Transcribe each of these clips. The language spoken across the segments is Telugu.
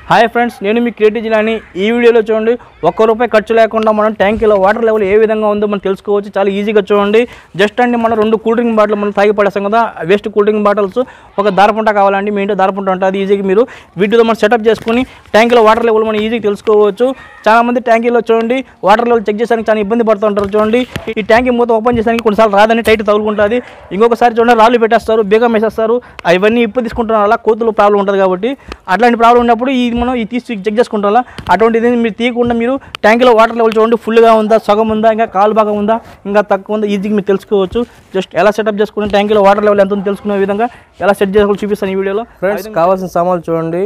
హాయ్ ఫ్రెండ్స్, నేను మీ క్రియేటివ్ జిలాని. ఈ వీడియోలో చూడండి, ₹1 ఖర్చు లేకుండా మనం ట్యాంకీలో వాటర్ లెవెల్ ఏ విధంగా ఉందో మనం తెలుసుకోవచ్చు. చాలా ఈజీగా చూడండి. జస్ట్ అండి మనం 2 కూల్ డ్రింక్ బాటిల్ మనం తాగి పడేస్తాం కదా, వేస్ట్ కూల్ డ్రింక్ బాటిల్స్ ఒక దారపుంట కావాలండి. మీ ఇంట్లో దారపుంట ఉంటుంది, ఈజీగా మీరు వీటితో మనం సెటప్ చేసుకుని ట్యాంకీలో వాటర్ లెవెల్ మనం ఈజీగా తెలుసుకోవచ్చు. చాలామంది ట్యాంకీలో చూడండి వాటర్ లెవెల్ చెక్ చేయడానికి చాలా ఇబ్బంది పడుతుంటారు. చూడండి, ఈ ట్యాంకీ మూత ఓపెన్ చేయడానికి కొన్నిసార్లు రాదని టైట్ తగులుకుంటుంది. ఇంకొకసారి చూడండి రాళ్ళు పెట్టేస్తారు, బీగం వేసేస్తారు. అవన్నీ ఇప్పు తీసుకుంటున్నారు, అలా కోతులు ప్రాబ్లం ఉంటుంది. కాబట్టి అట్లాంటి ప్రాబ్లం ఉన్నప్పుడు మనం ఇది తీసి చెక్ చేసుకుంటారా. అటువంటిది మీరు తీయకుండా మీరు ట్యాంకీలో వాటర్ లెవెల్ చూడండి, ఫుల్గా ఉందా, సగం ఉందా, ఇంకా కాలు భాగం ఉందా, ఇంకా తక్కువ ఉందా, ఈజీగా మీరు తెలుసుకోవచ్చు. జస్ట్ ఎలా సెటప్ చేసుకుని ట్యాంకీలో వాటర్ లెవెల్ ఎంత ఉందో తెలుసుకునే విధంగా ఎలా సెట్ చేసుకోవాలి చూపిస్తాను ఈ వీడియోలో. ఫ్రెండ్స్, కావాల్సిన సామాన్లు చూడండి.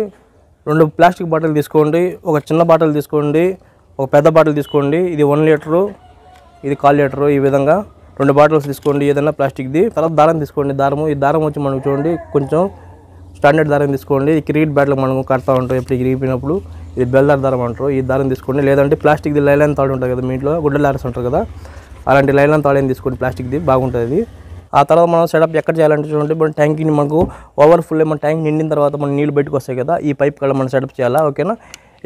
2 ప్లాస్టిక్ బాటిల్ తీసుకోండి, ఒక చిన్న బాటిల్ తీసుకోండి, ఒక పెద్ద బాటిల్ తీసుకోండి. ఇది 1 లీటరు, ఇది 1/4 లీటరు. ఈ విధంగా 2 బాటిల్స్ తీసుకోండి, ఏదైనా ప్లాస్టిక్ది. తర్వాత దారం తీసుకోండి. ఈ దారం వచ్చి మనకు చూడండి కొంచెం స్టాండర్డ్ దారం తీసుకోండి. ఈ క్రికెట్ బ్యాట్లు మనం కడతా ఉంటాం, ఎప్పుడు ఇరిగిపోయినప్పుడు ఇది బెల్దార్ దారం అంటారు. ఈ దారం తీసుకోండి. లేదంటే ప్లాస్టిక్ది లైలాన్ తాడు ఉంటుంది కదా, మీ ఇంట్లో గుడ్డలు ఆరేసి ఉంటారు కదా, అలాంటి లైలాన్ తాడు తీసుకోండి, ప్లాస్టిక్ది బాగుంటుంది. ఆ తర్వాత మనం సెటప్ ఎక్కడ చేయాలంటే చూడండి, మన ట్యాంక్ని మనకు ఓవర్ఫుల్ మన ట్యాంక్ నిండిన తర్వాత మన నీళ్ళు బయటకు వస్తాయి కదా, ఈ పైప్ కూడా మనం సెటప్ చేయాలా. ఓకేనా,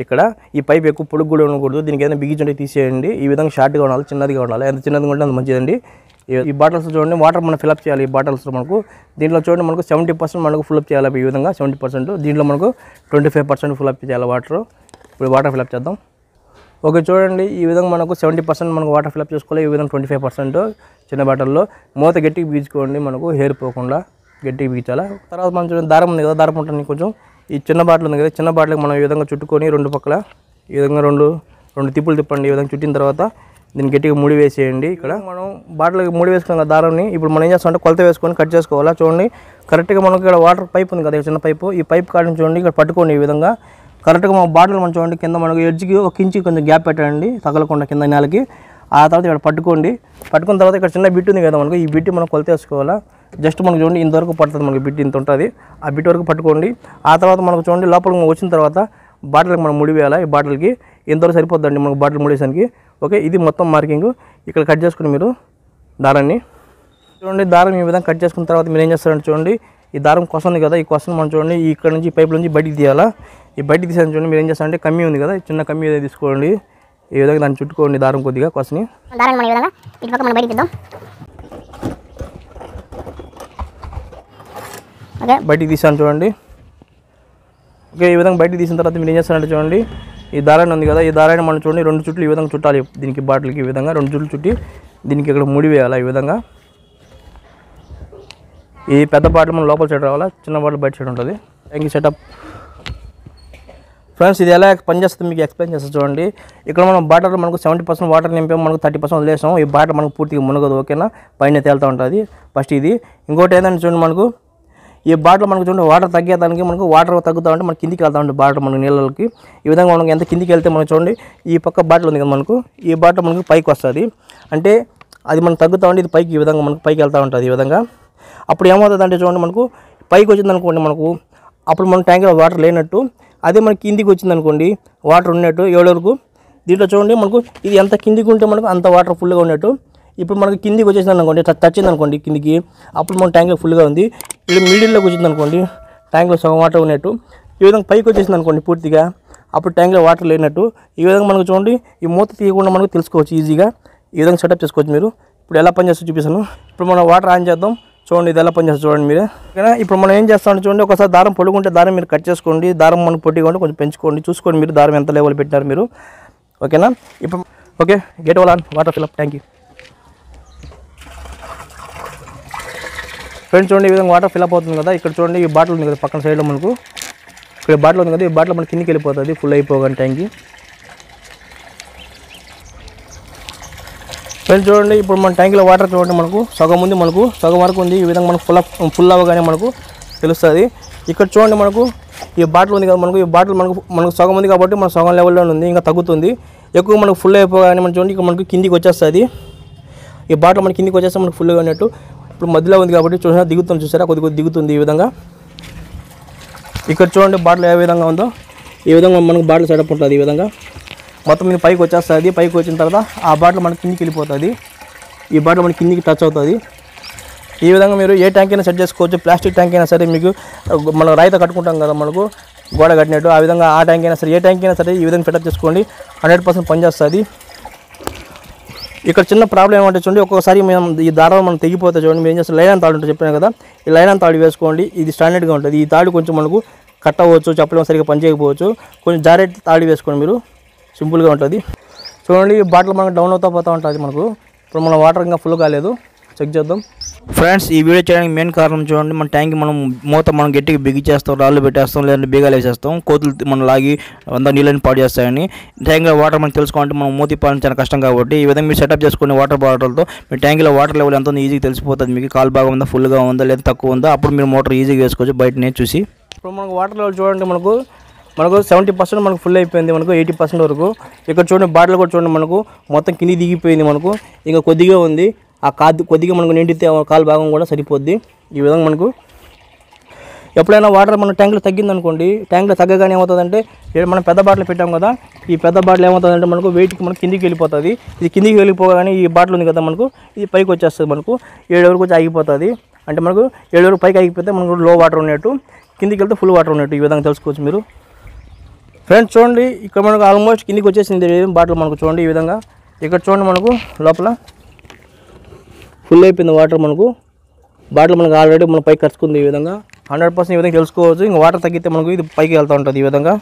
ఇక్కడ ఈ పైప్ ఎక్కువ పొడుగు కూడా ఉండకూడదు, దీనికి ఏదైనా బిగించుంటే తీసేయండి. ఈ విధంగా షార్ట్గా ఉండాలి, చిన్నదిగా ఉండాలి. ఎంత చిన్నదిగా ఉంటే అంత మంచిదండి. ఈ బాటిల్స్ చూడండి, వాటర్ మనం ఫిల్అప్ చేయాలి. ఈ బాటిల్స్ మనకు దీంట్లో చూడండి మనకు 70% మనకు ఫిల్అప్ చేయాలి. ఈ విధంగా 70%, దీంట్లో మనకు 25% ఫిల్అప్ చేయాలి వాటర్. ఇప్పుడు వాటర్ ఫిల్అప్ చేద్దాం. ఓకే, చూడండి ఈ విధంగా మనకు 70% మనకు వాటర్ ఫిల్అప్ చేసుకోవాలి. ఈ విధంగా 25% చిన్న బాటిల్లో మూత గట్టికి బీచుకోండి, మనకు హెయిర్ పోకుండా గట్టికి బీచాలా. తర్వాత మనం చూడండి దారం ఉంది కదా, దారం ఉంటుంది కొంచెం. ఈ చిన్న బాటిల్ ఉంది కదా, చిన్న బాటిల్కి మనం ఈ విధంగా చుట్టుకొని 2 పక్కల ఈ విధంగా రెండు తిప్పులు తిప్పండి. ఈ విధంగా చుట్టిన తర్వాత దీన్ని గట్టిగా ముడి వేసేయండి. ఇక్కడ మనం బాటిల్కి ముడి వేసుకున్నాం కదా దారాన్ని, ఇప్పుడు మనం ఏం చేస్తామంటే కొలత వేసుకొని కట్ చేసుకోవాలా. చూడండి కరెక్ట్గా మనకు ఇక్కడ వాటర్ పైప్ ఉంది కదా, చిన్న పైపు, ఈ పైప్ కాడిని చూడండి ఇక్కడ పట్టుకోండి. ఈ విధంగా కరెక్ట్గా మన బాటిల్ మనం చూడండి కింద మనకు ఎడ్జ్కి 1 ఇంచ్ కొంచెం గ్యాప్ పెట్టండి, తగలకుండా కింద నేలకి. ఆ తర్వాత ఇక్కడ పట్టుకున్న తర్వాత ఇక్కడ చిన్న బిట్ ఉంది కదా మనకు, ఈ బిట్ మనం కొలత వేసుకోవాలా. జస్ట్ మనకు చూడండి ఇంతవరకు పడుతుంది, మనకి బిట్ ఇంత ఉంటుంది, ఆ బిట్ వరకు పట్టుకోండి. ఆ తర్వాత మనకు చూడండి లోపల వచ్చిన తర్వాత బాటిల్కి మనం ముడి వేయాలా. ఈ బాటిల్కి ఇంతవరకు సరిపోద్దండి మనకు బాటిల్ ముడేసానికి. ఓకే, ఇది మొత్తం మార్కింగ్. ఇక్కడ కట్ చేసుకుని మీరు దారాన్ని చూడండి, దారం ఈ విధంగా కట్ చేసుకున్న తర్వాత మీరు ఏం చేస్తారంటే చూడండి, ఈ దారం కొస ఉంది కదా, ఈ కొసను మనం చూడండి ఇక్కడ నుంచి పైప్ నుంచి బయటికి తీయాలా. ఈ బయటికి తీసాను చూడండి, మీరు ఏం చేస్తారంటే కమ్మీ ఉంది కదా, చిన్న కమ్మీ ఏదో తీసుకోండి. ఈ విధంగా దాన్ని చుట్టుకోండి దారం కొద్దిగా కొసని. బయటికి తీసాను చూడండి. ఓకే, ఈ విధంగా బయటికి తీసిన తర్వాత మీరు ఏం చేస్తారంటే చూడండి, ఈ దారాన్ని ఉంది కదా, ఈ దారాన్ని మనం చూడండి 2 చుట్లు ఈ విధంగా చుట్టాలి. దీనికి బాటిల్కి ఈ విధంగా 2 చుట్లు చుట్టి దీనికి ఇక్కడ ముడి వేయాలి. ఈ విధంగా ఈ పెద్ద బాటిల్ మనం లోపల సైడ్ రావాలా, చిన్న బాటిల్ బయట సైడ్ ఉంటుంది. Thank you. సెటప్ ఫ్రెండ్స్, ఇది ఎలా పనిచేస్తుంది మీకు ఎక్స్ప్లెయిన్ చేస్తాను చూడండి. ఇక్కడ మనం బాటిల్ మనకు 70% వాటర్ నింపాము, మనకు 30% వదిలేసాం. ఈ బాటిల్ మనకు పూర్తిగా మునగదు. ఓకేనా, పైన తేలుతూ ఉంటుంది ఫస్ట్ ఇది. ఇంకోటి ఏంటంటే చూడండి, మనకు ఈ బాటిల్ మనకు చూడండి వాటర్ తగ్గేదానికి మనకు వాటర్ తగ్గుతూ ఉంటే మనకి కిందికి వెళ్తూ ఉంటుంది బాటిల్ మనకు నీళ్ళకి. ఈ విధంగా మనకు ఎంత కిందికి వెళ్తే మనకు చూడండి ఈ పక్క బాటిల్ ఉంది కదా మనకు, ఈ బాటిల్ మనకు పైకి వస్తుంది. అంటే అది మనకు తగ్గుతూ ఉంటే ఇది పైకి ఈ విధంగా మనకు పైకి వెళ్తూ ఉంటుంది. ఈ విధంగా అప్పుడు ఏమవుతుంది అంటే చూడండి, మనకు పైకి వచ్చింది అనుకోండి మనకు, అప్పుడు మన ట్యాంక్లో వాటర్ లేనట్టు. అదే మనకి కిందికి వచ్చింది అనుకోండి వాటర్ ఉన్నట్టు 7 వరకు. దీంట్లో చూడండి మనకు ఇది ఎంత కిందికి ఉంటే మనకు అంత వాటర్ ఫుల్గా ఉన్నట్టు. ఇప్పుడు మనకి కిందికి వచ్చేసింది అనుకోండి, వచ్చింది అనుకోండి కిందికి, అప్పుడు మన ట్యాంక్లో ఫుల్గా ఉంది. ఇప్పుడు మిడిల్లోకి వచ్చింది అనుకోండి, ట్యాంక్లో సగం వాటర్ ఉన్నట్టు. ఈ విధంగా పైకి వచ్చేసింది అనుకోండి పూర్తిగా, అప్పుడు ట్యాంక్లో వాటర్ లేనట్టు. ఈ విధంగా మనకు చూడండి ఈ మూత తీయకుండా మనకు తెలుసుకోవచ్చు ఈజీగా. ఈ విధంగా సెటప్ చేసుకోవచ్చు మీరు. ఇప్పుడు ఎలా పనిచేస్తుందో చూపిస్తాను. ఇప్పుడు మనం వాటర్ ఆన్ చేద్దాం. చూడండి ఇది ఎలా పనిచేస్తుంది చూడండి మీరే. ఓకేనా, ఇప్పుడు మనం ఏం చేస్తామంటే చూడండి, ఒకసారి దారం పొడుగుంటే దారం మీరు కట్ చేసుకోండి, దారం మనకు పొట్టిగా ఉంటే కొంచెం పెంచుకోండి, చూసుకోండి మీరు దారం ఎంత లెవెల్ పెట్టినారు మీరు. ఓకేనా, ఇప్పుడు okay, get all on water fill up. Thank you. Friends, చూడండి ఈ విధంగా వాటర్ ఫిల్అప్ అవుతుంది కదా. ఇక్కడ చూడండి ఈ బాటిల్ ఉంది కదా పక్కన సైడ్లో మనకు, ఇక్కడ బాటిల్ ఉంది కదా, ఈ బాటిల్ మనకి కిందికి వెళ్ళిపోతుంది ఫుల్ అయిపోగానే ట్యాంక్కి. ఫ్రెండ్స్, చూడండి ఇప్పుడు మన ట్యాంక్లో వాటర్ చూడండి మనకు సగం ఉంది, మనకు సగం వరకు ఉంది. ఈ విధంగా మనకు ఫుల్ అవ్వగానే మనకు తెలుస్తుంది. ఇక్కడ చూడండి మనకు ఈ బాటిల్ ఉంది కదా మనకు, ఈ బాటిల్ మనకు సగం ఉంది కాబట్టి మన సగం లెవెల్లో ఉంది, ఇంకా తగ్గుతుంది. ఎక్కువ మనకు ఫుల్ అయిపోగానే మనం చూడండి ఇక్కడ మనకు కిందికి వచ్చేస్తుంది. ఈ బాటిల్ మనకి కిందికి వచ్చేస్తే మనకు ఫుల్గా ఉన్నట్టు. ఇప్పుడు మధ్యలో ఉంది కాబట్టి చూసారా దిగుతుంది, చూసారా కొద్దిగా దిగుతుంది. ఈ విధంగా ఇక్కడ చూడండి బాటిల్ ఏ విధంగా ఉందో, ఈ విధంగా మనకు బాటిల్ సెటప్ ఉంటుంది. ఈ విధంగా మొత్తం మీద పైకి వచ్చేస్తుంది. పైకి వచ్చిన తర్వాత ఆ బాటిల్ మనకి కిందికి వెళ్ళిపోతుంది, ఈ బాటిల్ మనకి కిందికి టచ్ అవుతుంది. ఈ విధంగా మీరు ఏ ట్యాంక్ అయినా సెట్ చేసుకోవచ్చు. ప్లాస్టిక్ ట్యాంక్ అయినా సరే, మీకు మనం రాయితో కట్టుకుంటాం కదా, మనకు గోడ కట్టినట్టు ఆ విధంగా ఆ ట్యాంక్ అయినా సరే ఏ ట్యాంక్ అయినా సరే ఈ విధంగా ఫిటప్ చేసుకోండి 100% పనిచేస్తుంది. ఇక్కడ చిన్న ప్రాబ్లం ఏమంటే చూడండి, ఒక్కొక్కసారి మేము ఈ దారాలు మనం తెగిపోతే చూడండి, మేము ఏం చేస్తాం లైన్ తాడు ఉంటుంది చెప్పాను కదా, ఈ లైన్ తాడు వేసుకోండి. ఇది స్టాండర్డ్గా ఉంటుంది. ఈ తాడు కొంచెం మనకు కట్ అవ్వచ్చు, చెప్పలేము సరిగ్గా పనిచేయకపోవచ్చు, కొంచెం జారెట్ తాడు వేసుకోండి మీరు, సింపుల్గా ఉంటుంది. చూడండి ఈ బాటిల్ మనకు డౌన్ అవుతా పోతూ ఉంటుంది. మనకు ఇప్పుడు మన వాటర్ ఇంకా ఫుల్ కాలేదు, చెక్ చేద్దాం. ఫ్రెండ్స్ ఈ వీడియో చేయడానికి మెయిన్ కారణం చూడండి, మన ట్యాంక్ మనం గట్టిగా బిగిచేస్తాం, రాళ్ళు పెట్టేస్తాం, లేదంటే బీగాలు వేసేస్తాం, కోతులు మనం లాగి అంతా నీళ్ళని పాడు చేస్తాయని. ట్యాంక్లో వాటర్ మనం తెలుసుకోవాలంటే మనం మూతి పాలని చాలా కష్టం కాబట్టి ఈ విధంగా మీరు సెటప్ చేసుకునే వాటర్ బాటిల్తో మీ ట్యాంక్లో వాటర్ లెవెల్ ఎంత ఉందో ఈజీగా తెలిసిపోతుంది. మీకు కాలు బాగా ఉందా, ఫుల్గా ఉందా, లేదా తక్కువ ఉందా, అప్పుడు మీరు మోటార్ ఈజీగా వేసుకోవచ్చు బయటనే చూసి. ఇప్పుడు మనకు వాటర్ లెవెల్ చూడండి, మనకు 70% మనకు ఫుల్ అయిపోయింది, మనకు 80% వరకు. ఇక్కడ చూడండి బాటిల్ కూడా చూడండి, మనకు మొత్తం కింది దిగిపోయింది, మనకు ఇంకా కొద్దిగా ఉంది. ఆ కొద్దిగా మనకు నిండితే కాలు భాగం కూడా సరిపోద్ది. ఈ విధంగా మనకు ఎప్పుడైనా వాటర్ మన ట్యాంక్లో తగ్గిందనుకోండి, ట్యాంక్లో తగ్గగానే ఏమవుతుందంటే మనం పెద్ద బాటిల్ పెట్టాం కదా, ఈ పెద్ద బాటిల్ ఏమవుతుందంటే మనకు వెయిట్కి మనకు కిందికి వెళ్ళిపోతుంది. ఇది కిందికి వెళ్ళిపోగానే ఈ బాటిల్ ఉంది కదా మనకు ఇది పైకి వచ్చేస్తుంది, మనకు 7 వరకు వచ్చి ఆగిపోతుంది. అంటే మనకు 7 వరకు పైకి ఆగిపోతే మనకు లో వాటర్ ఉన్నట్టు, కిందికి వెళ్తే ఫుల్ వాటర్ ఉన్నట్టు. ఈ విధంగా తెలుసుకోవచ్చు మీరు. ఫ్రెండ్స్ చూడండి ఇక్కడ మనకు ఆల్మోస్ట్ కిందికి వచ్చేసింది బాటిల్ మనకు. చూడండి ఈ విధంగా ఇక్కడ చూడండి మనకు లోపల ఫుల్ అయిపోయింది వాటర్. మనకు బాటిల్ మనకు ఆల్రెడీ మన పైకి ఖర్చుకుంది. ఈ విధంగా 100% ఈ విధంగా తెలుసుకోవచ్చు. ఇంకా వాటర్ తగ్గితే మనకు ఇది పైకి వెళ్తూ ఉంటుంది ఈ విధంగా.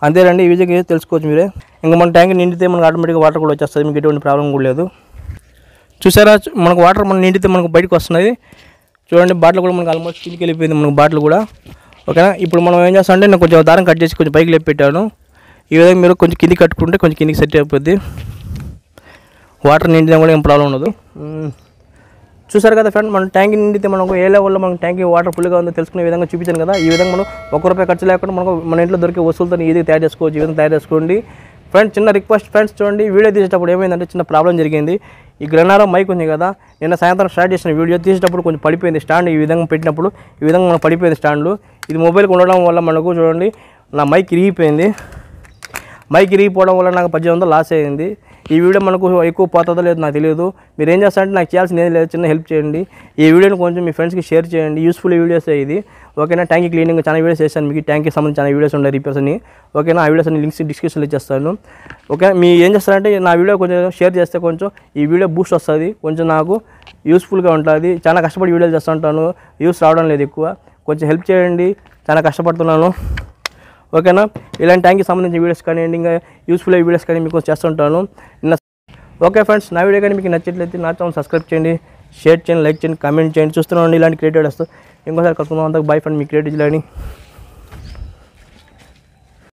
అంతేనండి, ఈ విధంగా తెలుసుకోవచ్చు మీరే. ఇంకా మన ట్యాంక్ నిండితే మనకు ఆటోమేటిక్గా వాటర్ కూడా వచ్చేస్తుంది, మీకు ఎటువంటి ప్రాబ్లం కూడా లేదు. చూసారా మనకు వాటర్ మనం నిండితే మనకు బయటకు వస్తున్నాయి. చూడండి బాటిల్ కూడా మనకు ఆల్మోస్ట్ కిందికి వెళ్ళిపోయింది మనకు బాటిల్ కూడా. ఓకేనా, ఇప్పుడు మనం ఏం చేస్తాం అంటే నేను కొంచెం దారం కట్ చేసి కొంచెం పైకి లేపి పెట్టాను. ఈ విధంగా మీరు కొంచెం కిందికి కట్టుకుంటే కొంచెం కిందికి సెట్ అయిపోద్ది, వాటర్ నిండినా కూడా ఏం ప్రాబ్లం ఉండదు. చూసారు కదా ఫ్రెండ్, మన ట్యాంక్ నిండితే మనకు ఏ లెవెల్లో మన ట్యాంక్ వాటర్ ఫుల్గా ఉందో తెలుసుకునే విధంగా చూపించాను కదా. ఈ విధంగా మనం ₹1 ఖర్చు లేకుండా మనకు మన ఇంట్లో దొరికే వస్తువులతో ఈజీగా తయారు చేసుకోవచ్చు. ఈ విధంగా తయారు చేసుకోండి ఫ్రెండ్స్. చిన్న రిక్వెస్ట్ ఫ్రెండ్స్, చూడండి వీడియో తీసేటప్పుడు ఏమైందంటే చిన్న ప్రాబ్లం జరిగింది. ఈ గ్రెనారో మైక్ ఉంది కదా, నిన్న సాయంత్రం స్టార్ట్ చేసిన వీడియో తీసేటప్పుడు కొంచెం పడిపోయింది స్టాండ్. ఈ విధంగా పెట్టినప్పుడు ఈ విధంగా మనకు పడిపోయింది స్టాండ్లు. ఇది మొబైల్కి ఉండడం వల్ల మనకు చూడండి నా మైక్ ఇరిగిపోయింది. మైక్ ఇరిగిపోవడం వల్ల నాకు 1800 లాస్ అయ్యింది. ఈ వీడియో మనకు ఎక్కువ పోతుందో లేదో నాకు తెలియదు. మీరు ఏం చేస్తారంటే నాకు చేయాల్సిన ఏది లేదు, చిన్న హెల్ప్ చేయండి. ఈ వీడియోని కొంచెం మీ ఫ్రెండ్స్కి షేర్ చేయండి, యూస్ఫుల్ వీడియోస్ ఇది. ఓకేనా, ట్యాంక్ క్లీనింగ్ చాలా వీడియోస్ చేశాను, మీకు ట్యాంక్కి సంబంధించి చాలా వీడియోస్ ఉన్నాయి రిపేర్స్ అని. ఓకేనా, ఆ వీడియోస్ అన్ని లింక్స్ డిస్క్రిప్షన్లో ఇచ్చేస్తాను. ఓకే, మీ ఏం చేస్తారంటే నా వీడియో కొంచెం షేర్ చేస్తే కొంచెం ఈ వీడియో బూస్ట్ వస్తుంది, కొంచెం నాకు యూస్ఫుల్గా ఉంటుంది. చాలా కష్టపడి వీడియోలు చేస్తుంటాను, వ్యూస్ రావడం లేదు ఎక్కువ, కొంచెం హెల్ప్ చేయండి, చాలా కష్టపడుతున్నాను. ఓకేనా, ఇలాంటి ట్యాంక్కి సంబంధించిన వీడియోస్ కానివ్వండి, ఇంకా యూస్ఫుల్ వీడియోస్ కానీ మీకు చేస్తుంటాను. ఓకే ఫ్రెండ్స్, నా వీడియో కానీ మీకు నచ్చినట్లయితే నా ఛానల్ సబ్స్క్రైబ్ చేయండి, షేర్ చేయండి, లైక్ చేయండి, కామెంట్ చేయండి. చూస్తున్నాను ఇలాంటి క్రియేటివ్ వస్తూ ఇంకోసారి కలుసుకుందాం. అంతకు బై ఫ్రెండ్, మీ క్రియేటివ్ అని.